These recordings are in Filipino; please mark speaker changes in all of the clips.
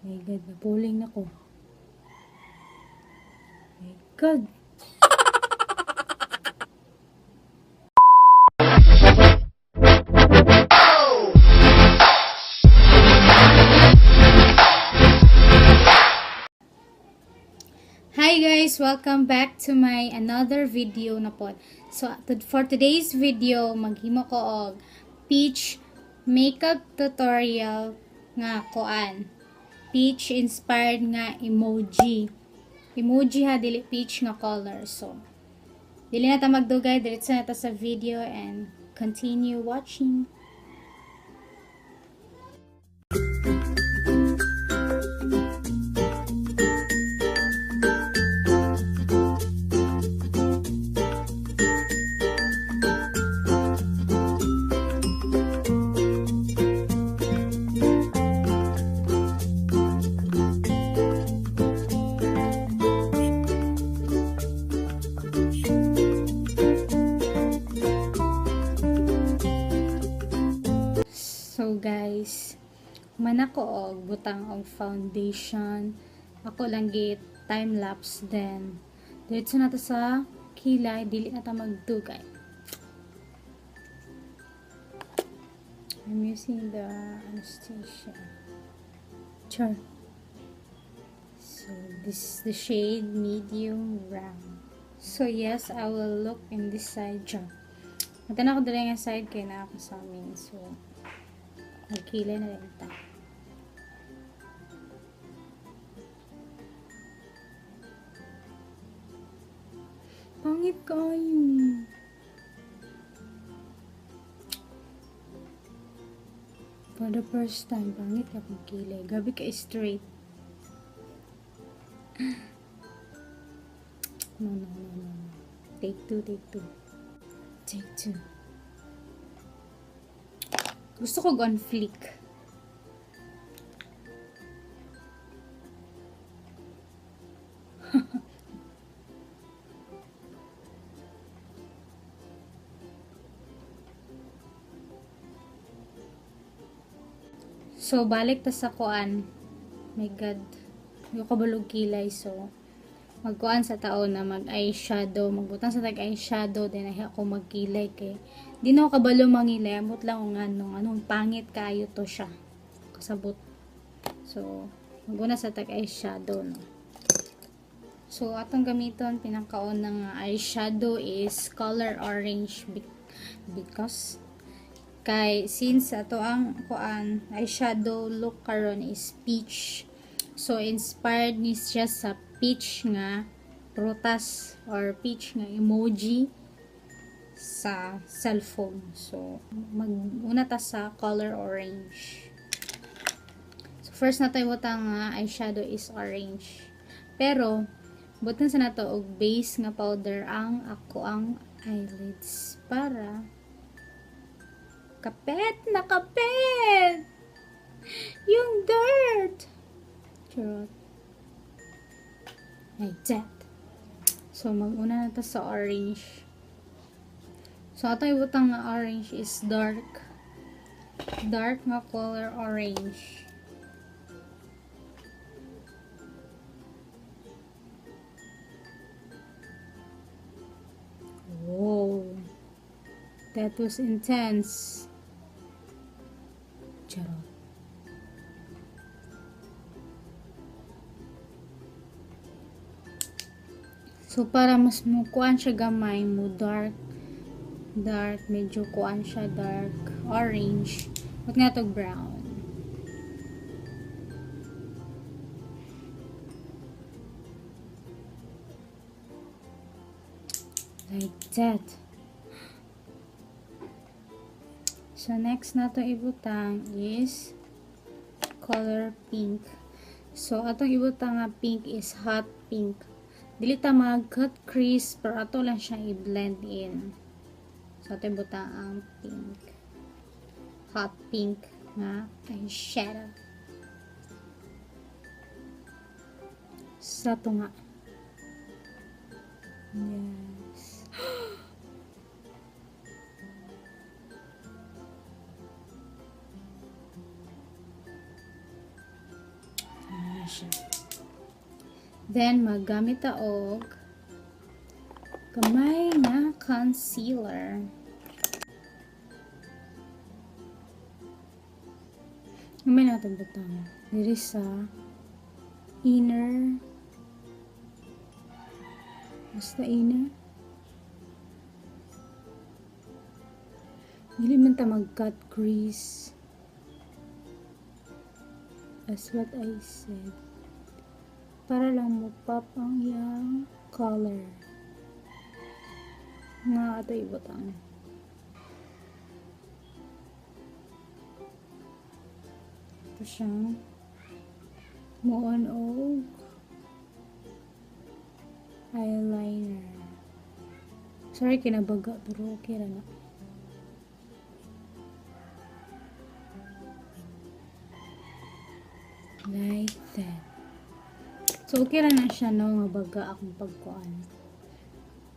Speaker 1: My God, napuling na ko. My God. Hi guys! Welcome back to my another video na pod. So, for today's video, maghimo ko og peach makeup tutorial nga koan. Peach inspired nga emoji. Emoji ha, dili peach nga color. So, dili na ta magdugay, diretso na ta sa video and continue watching. So guys, man ako og butang og foundation. Ako lang git time lapse then. Diretso na ta sa kilay, dili na ta magdugay. I'm using the anesthesia. Char. So this is the shade medium brown. So yes, I will look in this side. Char. Matan ako dali nga side kay na ako sa amin. So magkilay na rin ta. Pangit kayo. For the first time, pangit ka magkilay. Gabi ka straight. No. Take two. Take two. Gusto ko on flick. So, balik ta sa kuan. My God. Yung kabalog kilay. So, magkuan sa taon na mag-eyeshadow. Magbutang sa tag-eyeshadow. Then, ay ako magkilay kay. Di na ako kabalo mangilay. Amot lang kung anong pangit kayo to siya. Kasabot. So, maguna sa tag-eyeshadow, no. So, atong gamiton, pinakaon ng eyeshadow is color orange. Because, kay, since ato ang kuan, eyeshadow look karon is peach. So, inspired ni siya sa peach nga prutas or peach nga emoji sa cellphone. So, maguna ta sa color orange. So, first na tayo butang eyeshadow is orange. Pero, butan sa nato og base nga powder ang ako ang eyelids para nakapet yung dirt. Charot. Like that. So, mag-una na ta sa orange. So, ato ibutang nga orange is dark. Dark nga color orange. Whoa. That was intense. Charot. So, para mas mukuan siya gamay mo, dark, medyo kuan siya, dark, orange. Huwag nga to brown. Like that. So, next na to ibutang is color pink. So, atong ibutang nga pink is hot pink. Dili ta mag-cut crease, pero ato lang siya i-blend in. So, ito ibutang ang pink. Hot pink nga eyeshadow. Sa ito nga. Yes. siya. Then maggamit ta og gamay na concealer. Gamay na itong butang. Diri sa inner. Basta inner. Dili man ta mag-cut crease. As what I said. Para lang mo pop ang iyang color. Nga ito ibutang. Ito siyang muon og eyeliner. Sorry kinabaga pero okay ra na. Like that. So okay ra na siya no nga baga akong pagkuan.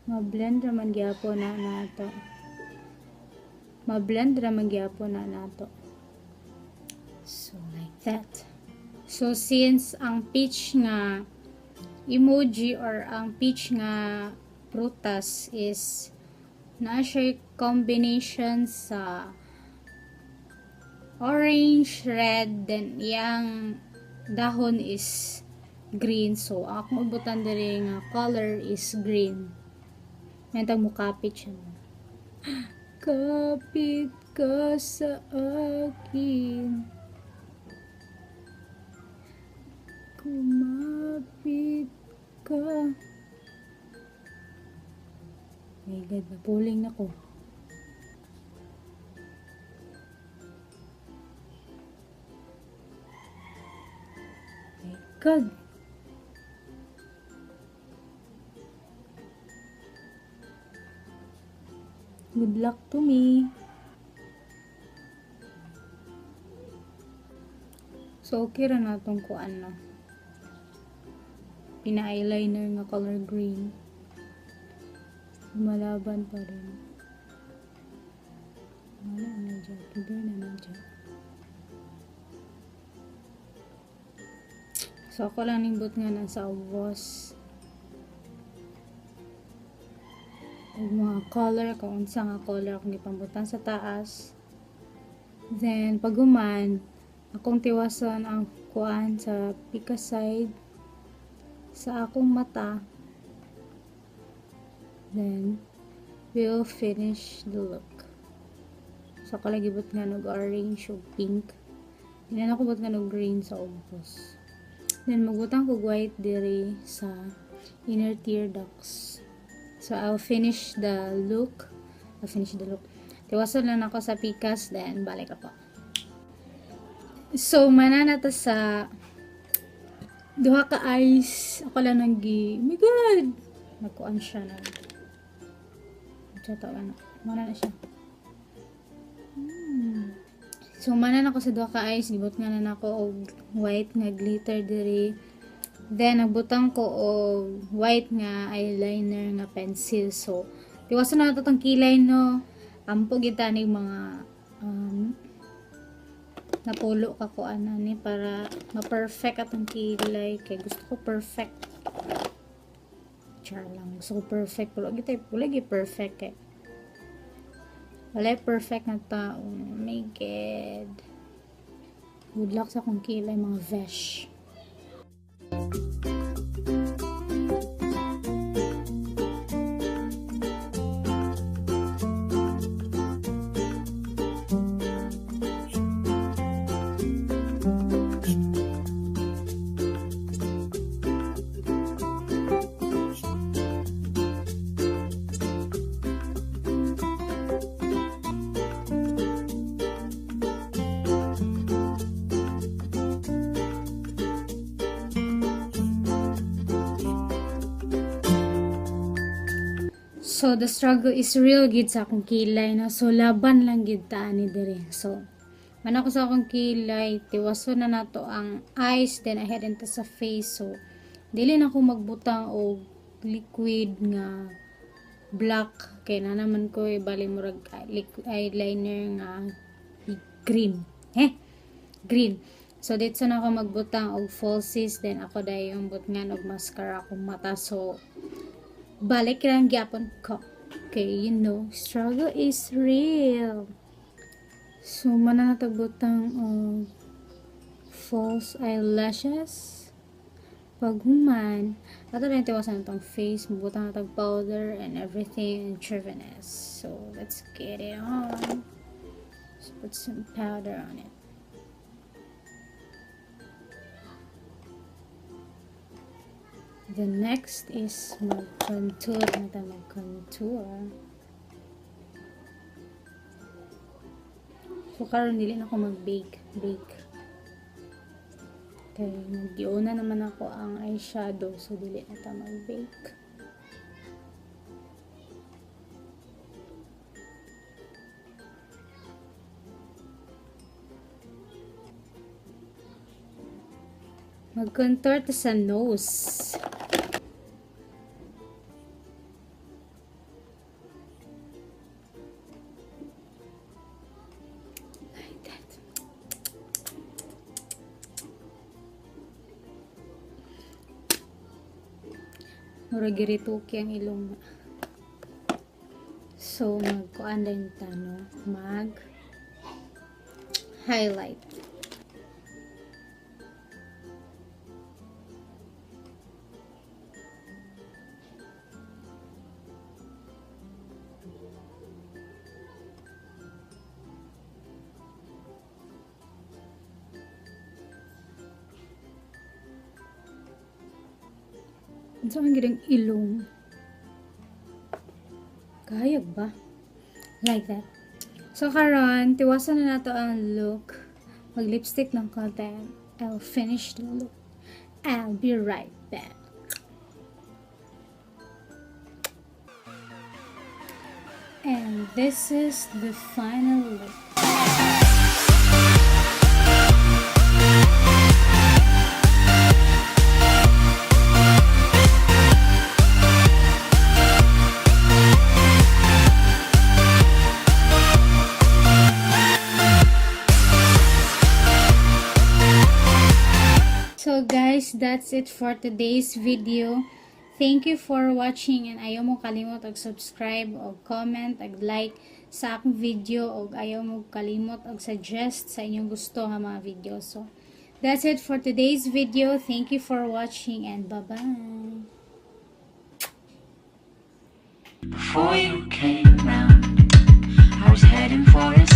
Speaker 1: Ma-blend raman gyapon na nato. Ma-blend raman gyapon na nato. So like that. So since ang peach nga emoji or ang peach nga prutas is na siya combination sa orange, red, then yang dahon is green. So akong ibutan diri nga color is green. Nantang mukapit siya. Kapit ka sa akin. Kumapit ka. My God, napuling na ko. My God. Good luck to me. So, okay ra na itong kuan no. Pina-eyeliner nga color green. Lumalaban pa rin. Wala na dyan. Tuloy naman dyan. So, ako lang nimbot nga na sa ubos. Ang mga color, kung unsa nga color akong ipambutan sa taas. Then, paguman, akong tiwasan ang kuan sa pika side sa akong mata. Then, we'll finish the look. So, ako lagi but nga nag-orange o pink. Hindi na ako but nga nag-green sa ubos. Then, magbutang ko white diri sa inner tear ducts. So, I'll finish the look. Tiwasan lang ako sa pikas, then balik ako. So, manana ta sa duha ka eyes. Ako lang oh my God! Nagkuan siya na. Mana na siya. So, manana ko sa duha ka eyes. Gibot nga na ako og white nga glitter diri. Then, nagbutang ko og white nga eyeliner nga pencil. So, tiwasan na ito tong kilay, no? Ampo kita ni mga napulo ka ko ni para ma-perfect atong kilay. Kaya gusto ko perfect. Char lang. Gusto ko perfect. Wala perfect eh. Wala perfect na tao. Oh my God. Good luck sa akong kilay, mga vesh. So, the struggle is real gid sa akong kilay, no? So, laban lang gid ta ani dire. So, man ako sa akong kilay, tiwaso na nato ang eyes, then ahead into sa face. So, dili na ako magbutang og liquid nga black. Kaya na naman ko bali murag eyeliner nga green. Green. So dito na ako magbutang og falsies, then ako dayon butngan og mascara akong mata. So balik lang gyapon ko. Okay, you know, struggle is real. So mana natagbutang og false eyelashes. Paghuman, ato na tiwasan itong face, mabutang na powder and everything and chauviness. So let's get it on. Let's put some powder on it. The next is mag-contour na tayo mag-contour. So karon dili na ako mag-bake. Okay, nag-iuna naman ako ang eyeshadow, so dili na tayo mag-bake. Mag-contour to sa nose. Like that. Murag girituki ang ilong. So, magkuan din tano. Mag-highlight. Ano ang girang ilong? Kayag ba? Like that. So, karon, tiwasan na nato ang look. Mag-lipstick ng konti. I'll finish the look. I'll be right back. And this is the final look. So guys, that's it for today's video. Thank you for watching and ayaw mo kalimot og subscribe og comment og like sa akong video og ayaw mo kalimot og suggest sa inyong gusto nga mga video. So that's it for today's video. Thank you for watching and bye-bye.
Speaker 2: Before you came round, I was heading for a